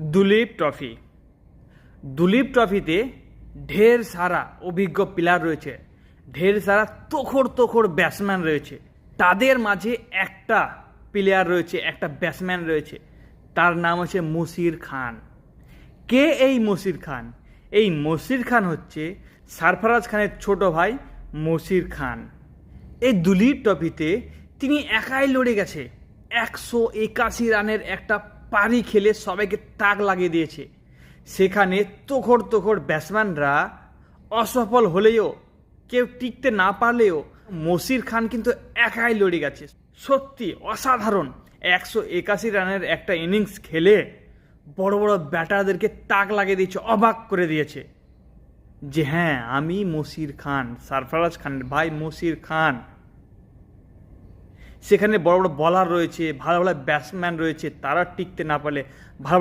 Duleep trophy Duleep ट्रफीते ढेर सारा अभिज्ञ player रयेछे, ढेर सारा तोखड़ तोखड़ बैट्समैन रयेछे। तादेर माझे एकटा प्लेयार रयेछे, एकटा बैट्समैन रयेछे, तार नाम हच्छे मशिर खान। के এই মশির খান? এই মশির খান হচ্ছে সারফরাজ খানের ছোট ভাই মশির খান। এই দুলীপ ট্রফিতে তিনি একাই লড়ে গেছে, 181 রানের একটা পারি খেলে সবাইকে তাক লাগিয়ে দিয়েছে। সেখানে তোখড় তোখড় ব্যাটসম্যানরা অসফল হলেও, কেউ টিকতে না পারলেও মশির খান কিন্তু একাই লড়ে গেছে। সত্যি অসাধারণ 181 রানের একটা ইনিংস খেলে বড় বড় ব্যাটারদেরকে তাক লাগিয়ে দিয়েছে, অবাক করে দিয়েছে যে হ্যাঁ আমি মশির খান, সারফরাজ খানের ভাই মশির খান। সেখানে বড় বড় বলার রয়েছে, ভালো ভালো ব্যাটসম্যান রয়েছে, তারা টিকতে না পারলে ভালো ভালো